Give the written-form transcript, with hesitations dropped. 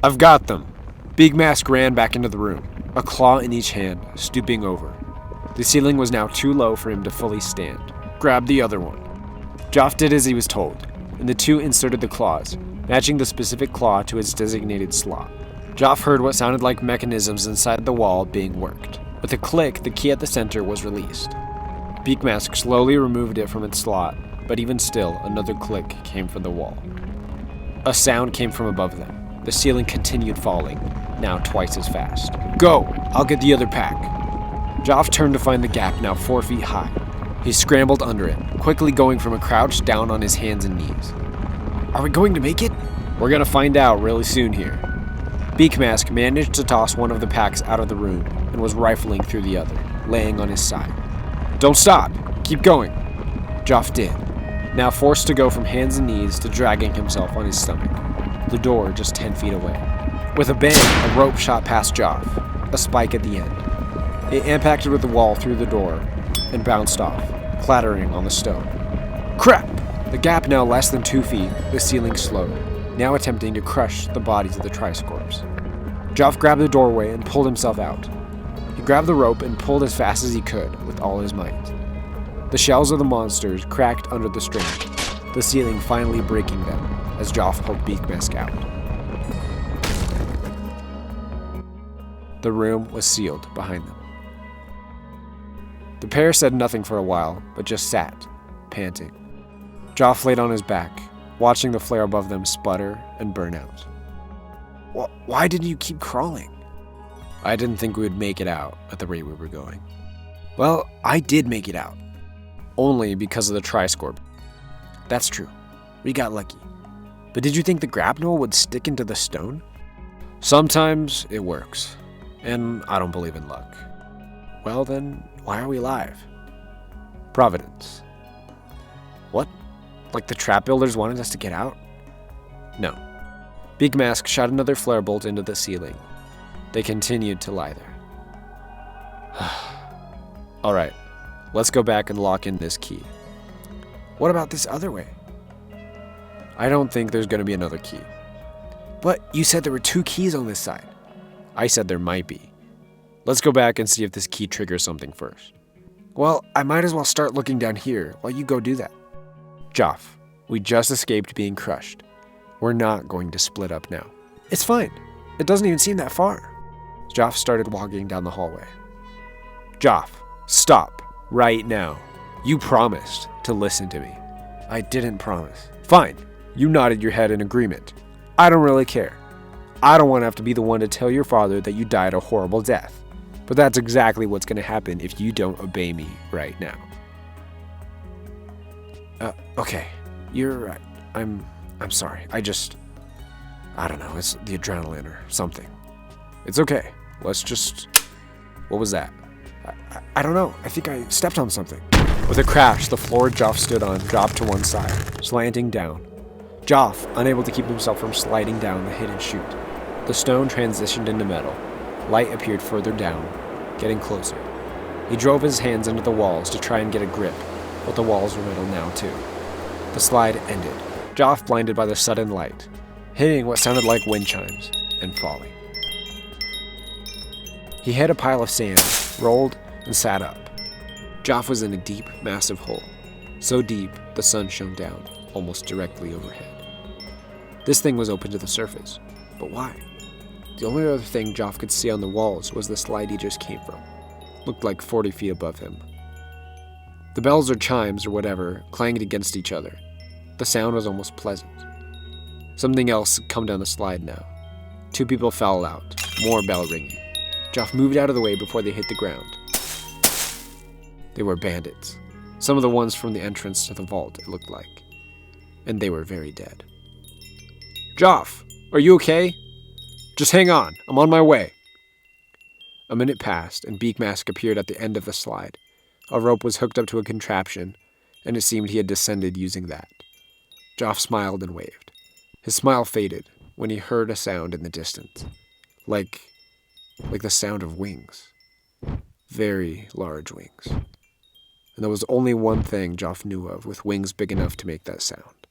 I've got them. Beakmask ran back into the room, a claw in each hand, stooping over. The ceiling was now too low for him to fully stand. Grab the other one. Joff did as he was told, and the two inserted the claws, matching the specific claw to its designated slot. Joff heard what sounded like mechanisms inside the wall being worked. With a click, the key at the center was released. Beakmask slowly removed it from its slot, but even still, another click came from the wall. A sound came from above them. The ceiling continued falling, now twice as fast. Go! I'll get the other pack. Joff turned to find the gap now 4 feet high. He scrambled under it, quickly going from a crouch down on his hands and knees. Are we going to make it? We're gonna find out really soon here. Beakmask managed to toss one of the packs out of the room and was rifling through the other, laying on his side. Don't stop! Keep going! Joff did, now forced to go from hands and knees to dragging himself on his stomach, the door just 10 feet away. With a bang, a rope shot past Joff, a spike at the end. It impacted with the wall through the door and bounced off, clattering on the stone. Crap! The gap now less than 2 feet, the ceiling slowed, now attempting to crush the bodies of the Tricorps. Joff grabbed the doorway and pulled himself out. He grabbed the rope and pulled as fast as he could with all his might. The shells of the monsters cracked under the strain, the ceiling finally breaking them as Joff pulled Beakmask out. The room was sealed behind them. The pair said nothing for a while, but just sat, panting. Joff laid on his back, watching the flare above them sputter and burn out. Why didn't you keep crawling? I didn't think we would make it out at the rate we were going. Well, I did make it out. Only because of the Tricorp. That's true. We got lucky. But did you think the grapnel would stick into the stone? Sometimes it works. And I don't believe in luck. Well then, why are we alive? Providence. What? Like the trap builders wanted us to get out? No. Beakmask shot another flare bolt into the ceiling. They continued to lie there. Alright, let's go back and lock in this key. What about this other way? I don't think there's going to be another key. But you said there were 2 keys on this side. I said there might be. Let's go back and see if this key triggers something first. Well, I might as well start looking down here while you go do that. Joff, we just escaped being crushed. We're not going to split up now. It's fine. It doesn't even seem that far. Joff started walking down the hallway. Joff, stop right now. You promised to listen to me. I didn't promise. Fine. You nodded your head in agreement. I don't really care. I don't want to have to be the one to tell your father that you died a horrible death. But that's exactly what's going to happen if you don't obey me right now. Okay. You're right. I'm sorry. I don't know. It's the adrenaline or something. It's okay. Let's just... What was that? I don't know. I think I stepped on something. With a crash, the floor Joff stood on dropped to one side, slanting down. Joff, unable to keep himself from sliding down the hidden chute. The stone transitioned into metal. Light appeared further down, getting closer. He drove his hands into the walls to try and get a grip, but the walls were metal now too. The slide ended. Joff blinded by the sudden light, hitting what sounded like wind chimes, and falling. He hit a pile of sand, rolled, and sat up. Joff was in a deep, massive hole. So deep, the sun shone down, almost directly overhead. This thing was open to the surface, but why? The only other thing Joff could see on the walls was the slide he just came from. Looked like 40 feet above him. The bells or chimes or whatever clanged against each other. The sound was almost pleasant. Something else had come down the slide now. 2 people fell out, more bell ringing. Joff moved out of the way before they hit the ground. They were bandits. Some of the ones from the entrance to the vault, it looked like. And they were very dead. Joff, are you okay? Just hang on, I'm on my way. A minute passed, and Beakmask appeared at the end of the slide. A rope was hooked up to a contraption, and it seemed he had descended using that. Joff smiled and waved. His smile faded when he heard a sound in the distance. Like the sound of wings. Very large wings. And there was only one thing Joff knew of with wings big enough to make that sound.